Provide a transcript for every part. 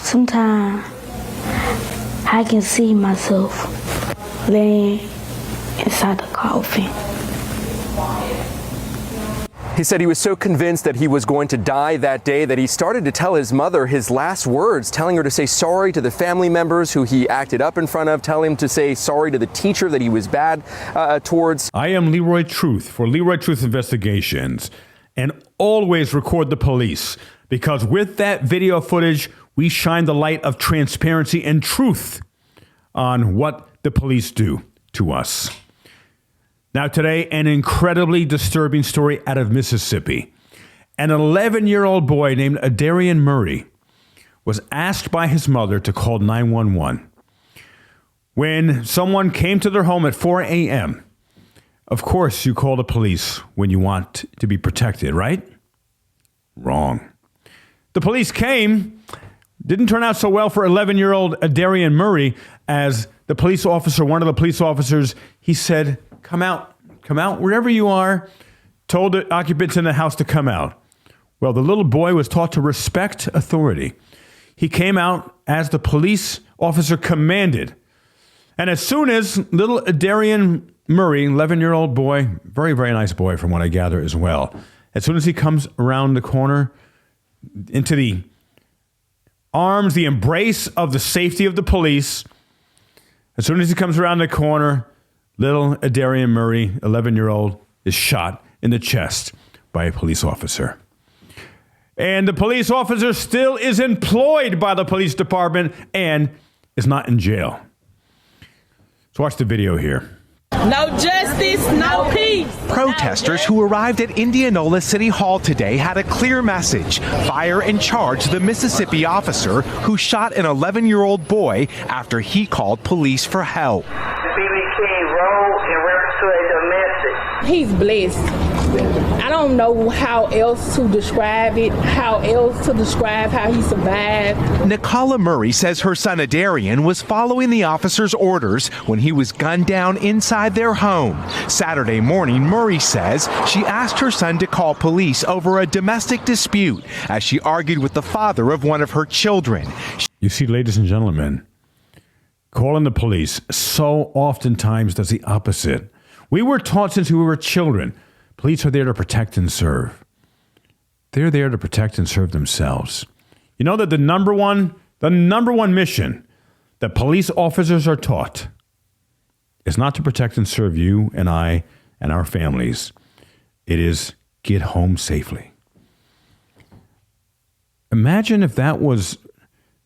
Sometimes I can see myself laying inside the coffin. He said he was so convinced that he was going to die that day that he started to tell his mother his last words, telling her to say sorry to the family members who he acted up in front of, telling him to say sorry to the teacher that he was bad towards. I am Leroy Truth for Leroy Truth Investigations, and always record the police, because with that video footage, we shine the light of transparency and truth on what the police do to us. Now today, an incredibly disturbing story out of Mississippi. An 11-year-old boy named Adarian Murray was asked by his mother to call 911 when someone came to their home at 4 a.m. Of course, you call the police when you want to be protected, right? Wrong. The police came. Didn't turn out so well for 11-year-old Adarian Murray, as the police officer, one of the police officers, he said, come out wherever you are, told the occupants in the house to come out. Well, the little boy was taught to respect authority. He came out as the police officer commanded. And as soon as little Adarian Murray, 11-year-old boy, very, very nice boy from what I gather as well, as soon as he comes around the corner into the arms, the embrace of the safety of the police, as soon as he comes around the corner, little Adarian Murray, 11-year-old, is shot in the chest by a police officer. And the police officer still is employed by the police department and is not in jail. So watch the video here. No justice, no peace. Protesters who arrived at Indianola City Hall today had a clear message: fire and charge the Mississippi officer who shot an 11-year-old boy after he called police for help. He's blessed. I don't know how else to describe it, how he survived. Nicola Murray says her son Adarian was following the officer's orders when he was gunned down inside their home. Saturday morning, Murray says she asked her son to call police over a domestic dispute as she argued with the father of one of her children. You see, ladies and gentlemen, calling the police so oftentimes does the opposite. We were taught since we were children, police are there to protect and serve. They're there to protect and serve themselves. You know that the number one mission that police officers are taught is not to protect and serve you and I and our families. It is get home safely. Imagine if that was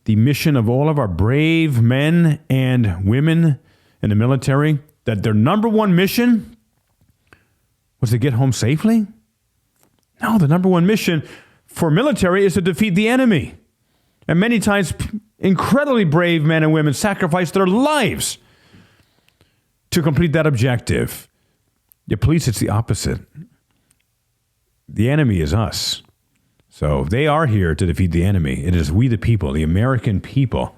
the mission of all of our brave men and women in the military, that their number one mission was to get home safely? No, the number one mission for military is to defeat the enemy. And many times, incredibly brave men and women sacrifice their lives to complete that objective. Yet police, it's the opposite. The enemy is us. So they are here to defeat the enemy. It is we the people, the American people,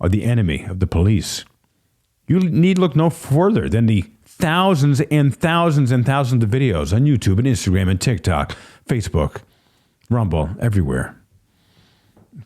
are the enemy of the police. You need look no further than the thousands and thousands and thousands of videos on YouTube and Instagram and TikTok, Facebook, Rumble, everywhere.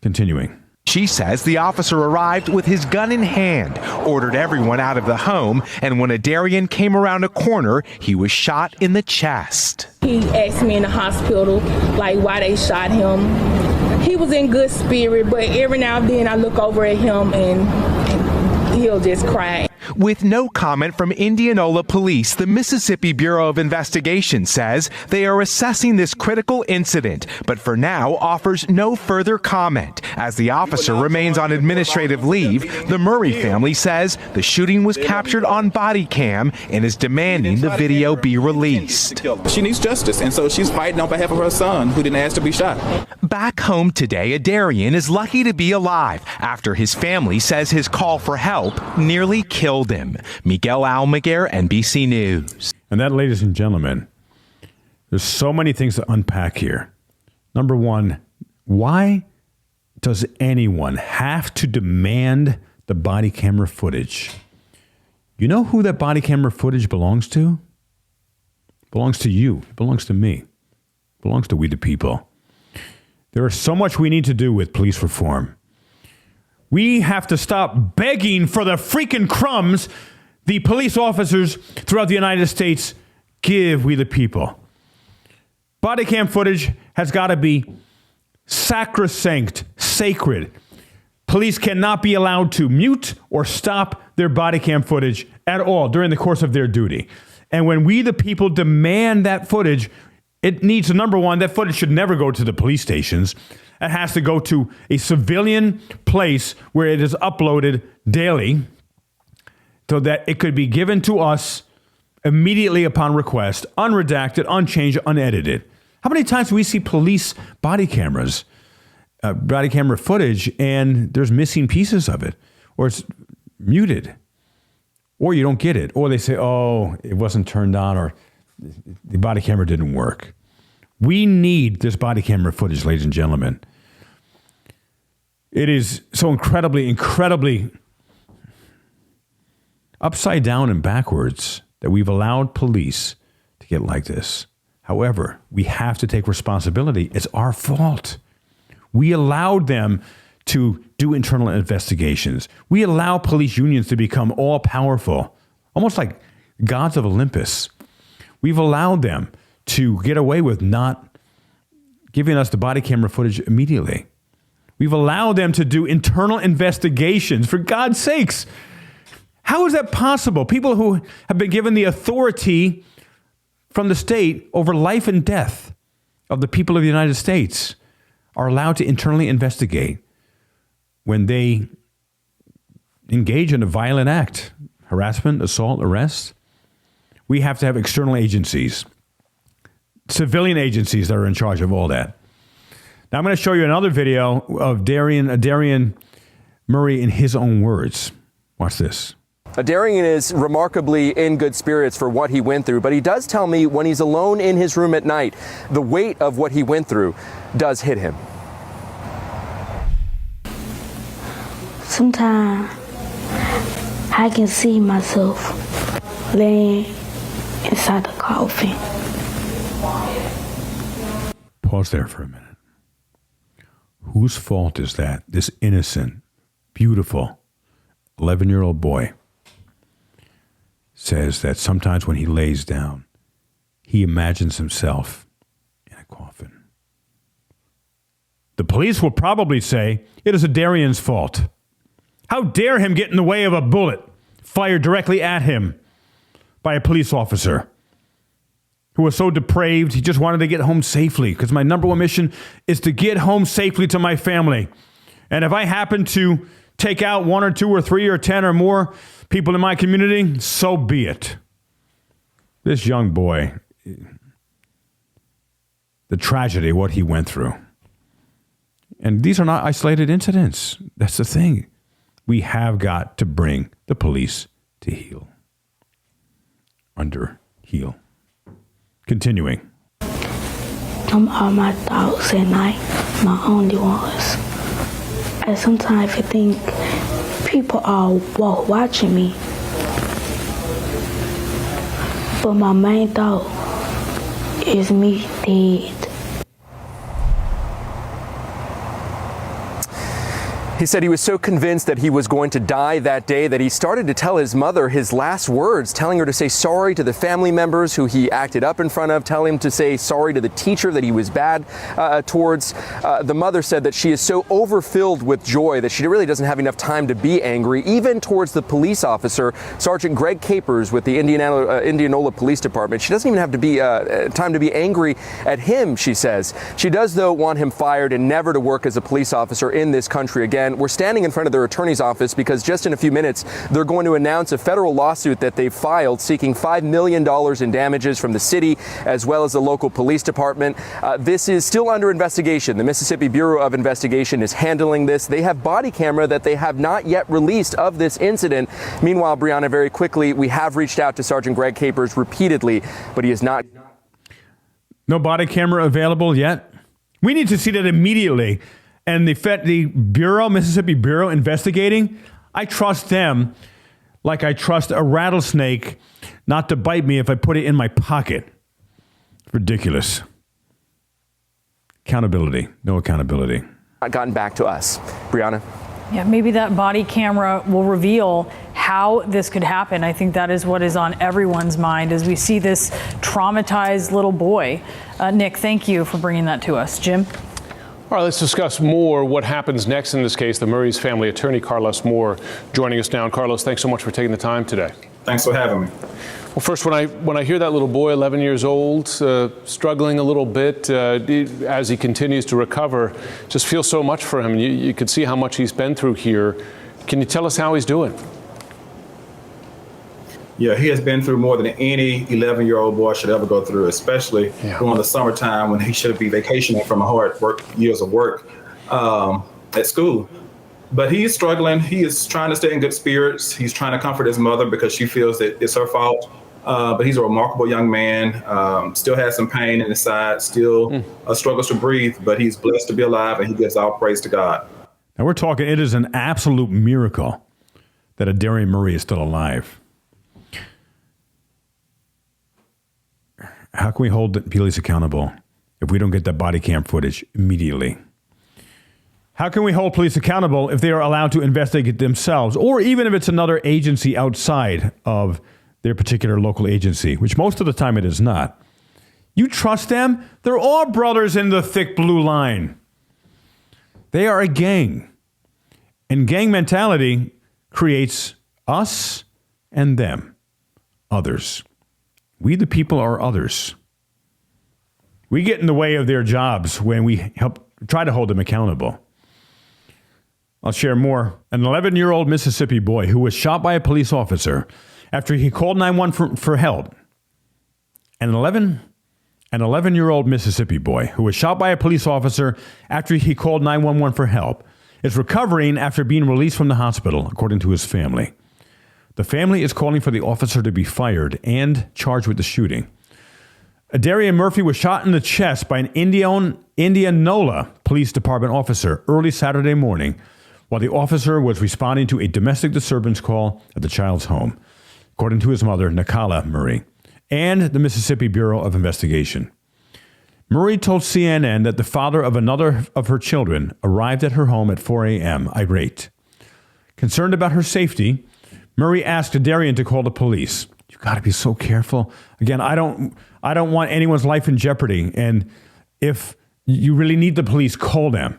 Continuing. She says the officer arrived with his gun in hand, ordered everyone out of the home, and when Adarian came around a corner, he was shot in the chest. He asked me in the hospital, why they shot him. He was in good spirit, but every now and then I look over at him and he'll just cry. With no comment from Indianola Police, the Mississippi Bureau of Investigation says they are assessing this critical incident, but for now offers no further comment. As the officer remains on administrative leave, the Murray family says the shooting was captured on body cam and is demanding the video be released. She needs justice, and so she's fighting on behalf of her son, who didn't ask to be shot. Back home today, Adarian is lucky to be alive after his family says his call for help nearly killed him. Miguel Almaguer, NBC News. And that, ladies and gentlemen, there's so many things to unpack here. Number one, why does anyone have to demand the body camera footage? You know who that body camera footage belongs to? It belongs to you. It belongs to me. It belongs to we the people. There is so much we need to do with police reform. We have to stop begging for the freaking crumbs the police officers throughout the United States give we the people. Body cam footage has got to be sacrosanct, sacred. Police cannot be allowed to mute or stop their body cam footage at all during the course of their duty. And when we the people demand that footage, it needs to, number one, that footage should never go to the police stations. It has to go to a civilian place where it is uploaded daily so that it could be given to us immediately upon request, unredacted, unchanged, unedited. How many times do we see police body camera footage and there's missing pieces of it, or it's muted, or you don't get it, or they say, oh, it wasn't turned on, or the body camera didn't work. We need this body camera footage, ladies and gentlemen. It is so incredibly, incredibly upside down and backwards that we've allowed police to get like this. However, we have to take responsibility. It's our fault. We allowed them to do internal investigations. We allow police unions to become all powerful, almost like gods of Olympus. We've allowed them to get away with not giving us the body camera footage immediately. We've allowed them to do internal investigations, for God's sakes. How is that possible? People who have been given the authority from the state over life and death of the people of the United States are allowed to internally investigate when they engage in a violent act, harassment, assault, arrest. We have to have external agencies, civilian agencies that are in charge of all that. Now I'm going to show you another video of Adarian Murray in his own words. Watch this. Adarian is remarkably in good spirits for what he went through, but he does tell me when he's alone in his room at night, the weight of what he went through does hit him. Sometimes I can see myself laying inside the coffin. Pause there for a minute. Whose fault is that? This innocent, beautiful 11-year-old boy says that sometimes when he lays down, he imagines himself in a coffin. The police will probably say it is Adarian's fault. How dare him get in the way of a bullet fired directly at him by a police officer who was so depraved he just wanted to get home safely, because my number one mission is to get home safely to my family. And if I happen to take out 1 or 2 or 3 or 10 or more people in my community, so be it. This young boy, the tragedy, what he went through. And these are not isolated incidents. That's the thing. We have got to bring the police to heel. Heal. Continuing. Them are my thoughts at night, my only ones. And sometimes I think people are watching me. But my main thought is me dead. He said he was so convinced that he was going to die that day that he started to tell his mother his last words, telling her to say sorry to the family members who he acted up in front of, telling him to say sorry to the teacher that he was bad towards. The mother said that she is so overfilled with joy that she really doesn't have enough time to be angry, even towards the police officer, Sergeant Greg Capers with the Indianola Police Department. She doesn't even have to be time to be angry at him, she says. She does, though, want him fired and never to work as a police officer in this country again. We're standing in front of their attorney's office because just in a few minutes, they're going to announce a federal lawsuit that they've filed seeking $5 million in damages from the city as well as the local police department. This is still under investigation. The Mississippi Bureau of Investigation is handling this. They have body camera that they have not yet released of this incident. Meanwhile, Brianna, very quickly, we have reached out to Sergeant Greg Capers repeatedly, but he is not. No body camera available yet? We need to see that immediately. And the Bureau, Mississippi Bureau investigating, I trust them like I trust a rattlesnake not to bite me if I put it in my pocket. Ridiculous. Accountability. No accountability. Not gotten back to us. Brianna? Yeah, maybe that body camera will reveal how this could happen. I think that is what is on everyone's mind as we see this traumatized little boy. Nick, thank you for bringing that to us. Jim? All right, let's discuss more what happens next in this case. The Murray's family attorney, Carlos Moore, joining us now. And Carlos, thanks so much for taking the time today. Thanks for having me. Well, first, when I hear that little boy, 11 years old, struggling a little bit as he continues to recover, just feel so much for him. You can see how much he's been through here. Can you tell us how he's doing? Yeah, he has been through more than any 11-year-old boy should ever go through, especially during the summertime when he should be vacationing from years of work at school. But he's struggling. He is trying to stay in good spirits. He's trying to comfort his mother because she feels that it's her fault. But he's a remarkable young man, still has some pain in his side, still struggles to breathe, but he's blessed to be alive, and he gives all praise to God. Now we're talking, it is an absolute miracle that Adarian Murray is still alive. How can we hold the police accountable if we don't get that body cam footage immediately? How can we hold police accountable if they are allowed to investigate themselves, or even if it's another agency outside of their particular local agency, which most of the time it is not? You trust them? They're all brothers in the thick blue line. They are a gang. And gang mentality creates us and them, others. We, the people, are others. We get in the way of their jobs when we try to hold them accountable. I'll share more. An 11-year-old Mississippi boy who was shot by a police officer after he called 911 for help. An 11-year-old Mississippi boy who was shot by a police officer after he called 911 for help is recovering after being released from the hospital, according to his family. The family is calling for the officer to be fired and charged with the shooting. Adarian Murphy was shot in the chest by an Indianola Police Department officer early Saturday morning while the officer was responding to a domestic disturbance call at the child's home, according to his mother, Nakala Murray, and the Mississippi Bureau of Investigation. Murray told CNN that the father of another of her children arrived at her home at 4 a.m., irate. Concerned about her safety, Murray asked Adarian to call the police. You've got to be so careful. Again, I don't want anyone's life in jeopardy. And if you really need the police, call them.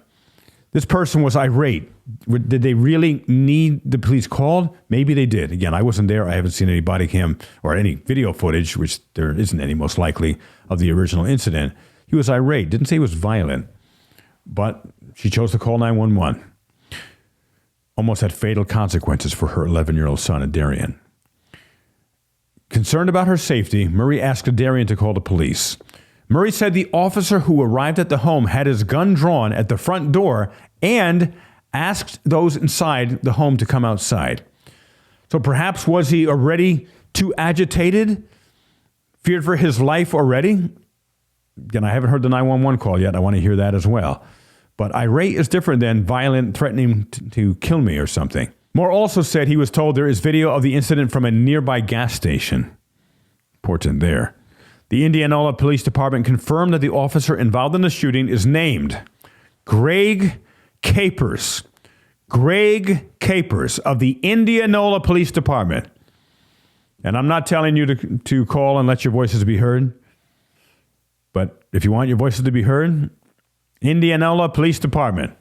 This person was irate. Did they really need the police called? Maybe they did. Again, I wasn't there. I haven't seen any body cam or any video footage, which there isn't any most likely, of the original incident. He was irate. Didn't say he was violent. But she chose to call 911. Almost had fatal consequences for her 11-year-old son, Adarian. Concerned about her safety, Murray asked Adarian to call the police. Murray said the officer who arrived at the home had his gun drawn at the front door and asked those inside the home to come outside. So perhaps was he already too agitated? Feared for his life already? Again, I haven't heard the 911 call yet. I want to hear that as well. But irate is different than violent, threatening to kill me or something. Moore also said he was told there is video of the incident from a nearby gas station. Important there. The Indianola Police Department confirmed that the officer involved in the shooting is named Greg Capers. Greg Capers of the Indianola Police Department. And I'm not telling you to call and let your voices be heard. But if you want your voices to be heard, Indianola Police Department.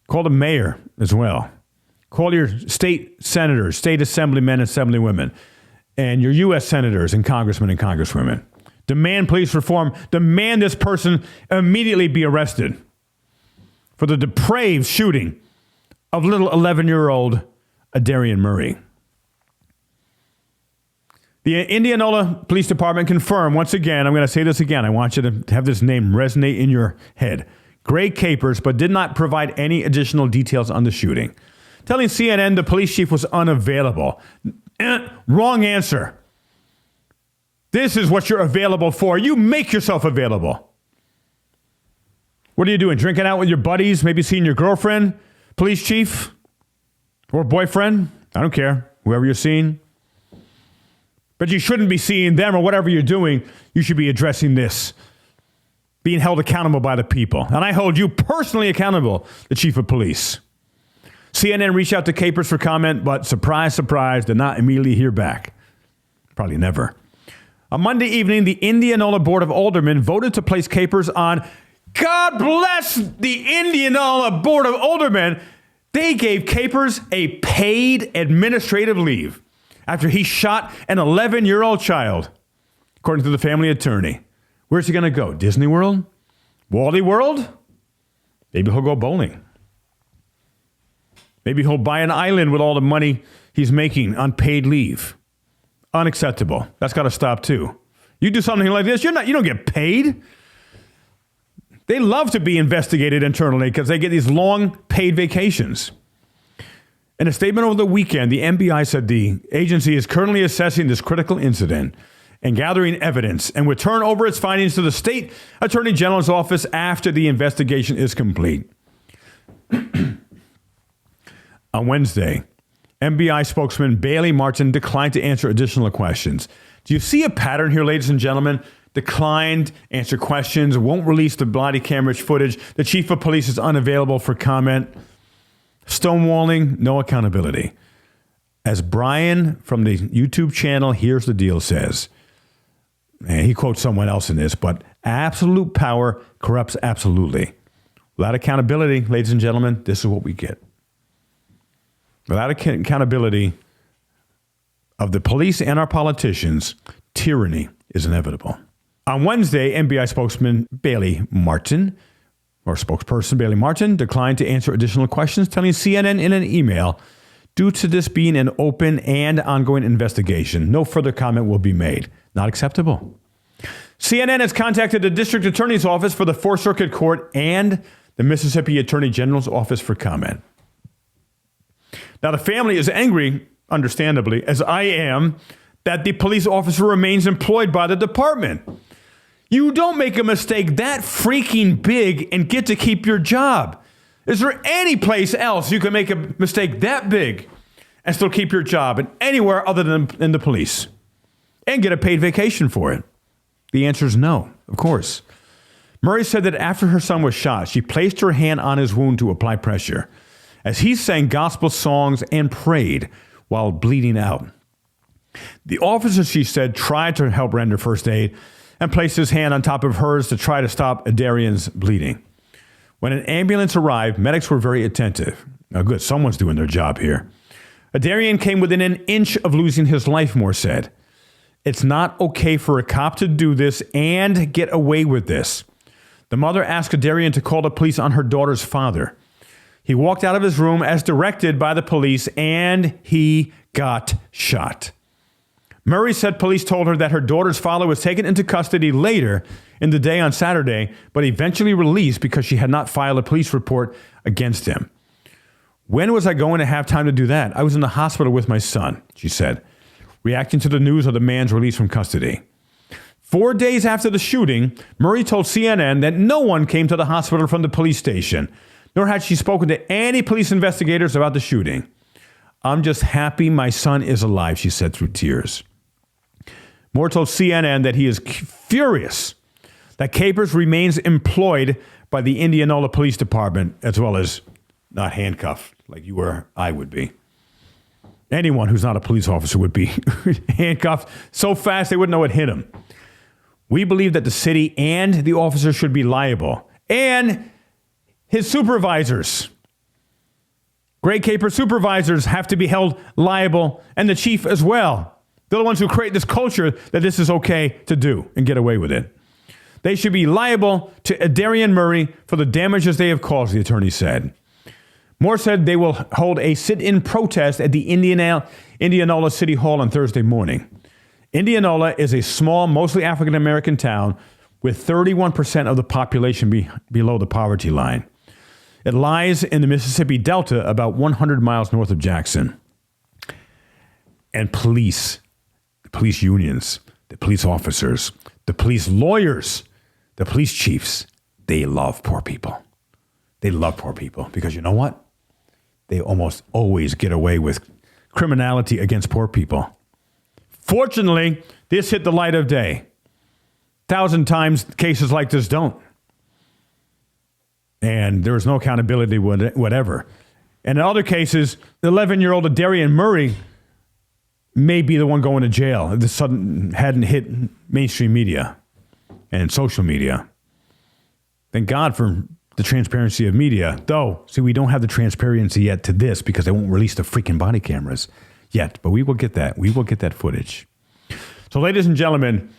Call the mayor as well. Call your state senators, state assemblymen and assemblywomen, and your U.S. senators and congressmen and congresswomen. Demand police reform. Demand this person immediately be arrested for the depraved shooting of little 11-year-old Adarian Murray. The Indianola Police Department confirmed, once again, I'm going to say this again, I want you to have this name resonate in your head, Greg Capers, but did not provide any additional details on the shooting. Telling CNN the police chief was unavailable. Wrong answer. This is what you're available for. You make yourself available. What are you doing? Drinking out with your buddies? Maybe seeing your girlfriend, police chief, or boyfriend? I don't care. Whoever you're seeing. But you shouldn't be seeing them or whatever you're doing. You should be addressing this. Being held accountable by the people. And I hold you personally accountable, the chief of police. CNN reached out to Capers for comment, but surprise, surprise, did not immediately hear back. Probably never. On Monday evening, the Indianola Board of Aldermen voted to place Capers on. God bless the Indianola Board of Aldermen. They gave Capers a paid administrative leave after he shot an 11-year-old child, according to the family attorney. Where's he going to go? Disney World? Wally World? Maybe he'll go bowling. Maybe he'll buy an island with all the money he's making on paid leave. Unacceptable. That's got to stop too. You do something like this, you don't get paid. They love to be investigated internally because they get these long paid vacations. In a statement over the weekend, the MBI said the agency is currently assessing this critical incident and gathering evidence and will turn over its findings to the state attorney general's office after the investigation is complete. On Wednesday, MBI spokesman Bailey Martin declined to answer additional questions. Do you see a pattern here, ladies and gentlemen? Declined, answer questions, won't release the body camera footage. The chief of police is unavailable for comment. Stonewalling, no accountability. As Brian from the YouTube channel Here's the Deal says, and he quotes someone else in this, but absolute power corrupts absolutely. Without accountability, ladies and gentlemen, this is what we get. Without accountability of the police and our politicians, tyranny is inevitable. On Wednesday, MBI spokesman Bailey Martin, or spokesperson Bailey Martin, declined to answer additional questions, telling CNN in an email, due to this being an open and ongoing investigation, no further comment will be made. Not acceptable. CNN has contacted the district attorney's office for the Fourth Circuit Court and the Mississippi Attorney General's office for comment. Now, the family is angry, understandably, as I am, that the police officer remains employed by the department. You don't make a mistake that freaking big and get to keep your job. Is there any place else you can make a mistake that big and still keep your job, and anywhere other than in the police, and get a paid vacation for it? The answer is no, of course. Murray said that after her son was shot, she placed her hand on his wound to apply pressure, as he sang gospel songs and prayed while bleeding out. The officer, she said, tried to help render first aid and placed his hand on top of hers to try to stop Adarian's bleeding. When an ambulance arrived, medics were very attentive. Now good, someone's doing their job here. Adarian came within an inch of losing his life, Moore said. It's not okay for a cop to do this and get away with this. The mother asked Adarian to call the police on her daughter's father. He walked out of his room as directed by the police, and he got shot. Murray said police told her that her daughter's father was taken into custody later in the day on Saturday, but eventually released because she had not filed a police report against him. When was I going to have time to do that? I was in the hospital with my son, she said, reacting to the news of the man's release from custody. 4 days after the shooting, Murray told CNN that no one came to the hospital from the police station, nor had she spoken to any police investigators about the shooting. I'm just happy my son is alive, she said through tears. Moore told CNN that he is furious that Capers remains employed by the Indianola Police Department, as well as not handcuffed like you or I would be. Anyone who's not a police officer would be handcuffed so fast they wouldn't know what hit him. We believe that the city and the officer should be liable, and his supervisors. Greg Capers' supervisors have to be held liable, and the chief as well. They're the ones who create this culture that this is okay to do and get away with it. They should be liable to Adarian Murray for the damages they have caused, the attorney said. Moore said they will hold a sit-in protest at the Indianola City Hall on Thursday morning. Indianola is a small, mostly African-American town with 31% of the population below the poverty line. It lies in the Mississippi Delta, about 100 miles north of Jackson. And police unions, the police officers, the police lawyers, the police chiefs, they love poor people. They love poor people because you know what? They almost always get away with criminality against poor people. Fortunately, this hit the light of day. 1,000 times cases like this don't. And there is no accountability whatever. And in other cases, the 11-year-old Adarian Murray may be the one going to jail if this sudden hadn't hit mainstream media and social media. Thank God for the transparency of media. Though, see, we don't have the transparency yet to this because they won't release the freaking body cameras yet. But we will get that. We will get that footage. So, ladies and gentlemen,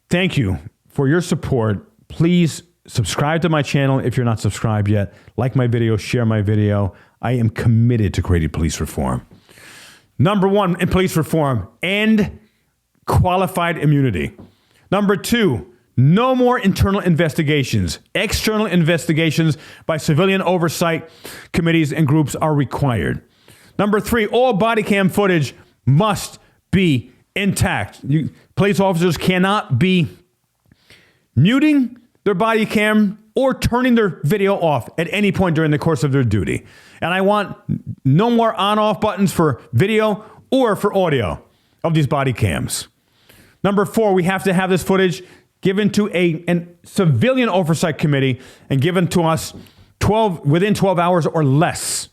thank you for your support. Please subscribe to my channel if you're not subscribed yet. Like my video, share my video. I am committed to creating police reform. Number one in police reform, end qualified immunity. Number two, no more internal investigations. External investigations by civilian oversight committees and groups are required. Number three, all body cam footage must be intact. Police officers cannot be muting their body cam or turning their video off at any point during the course of their duty. And I want no more on-off buttons for video or for audio of these body cams. Number four, we have to have this footage given to a civilian oversight committee and given to us within 12 hours or less,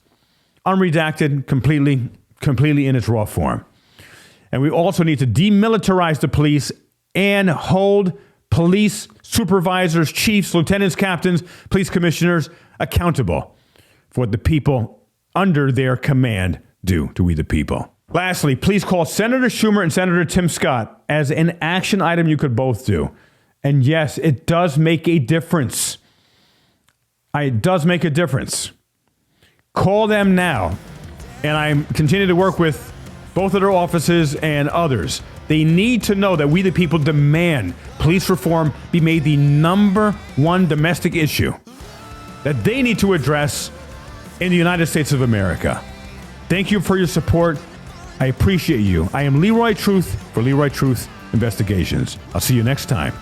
unredacted, completely in its raw form. And we also need to demilitarize the police and hold police supervisors, chiefs, lieutenants, captains, police commissioners accountable for what the people under their command do to we the people. Lastly, please call Senator Schumer and Senator Tim Scott as an action item you could both do. And yes, it does make a difference. It does make a difference. Call them now. And I continue to work with both of their offices and others. They need to know that we the people demand police reform be made the number one domestic issue that they need to address in the United States of America. Thank you for your support. I appreciate you. I am Leroy Truth for Leroy Truth Investigations. I'll see you next time.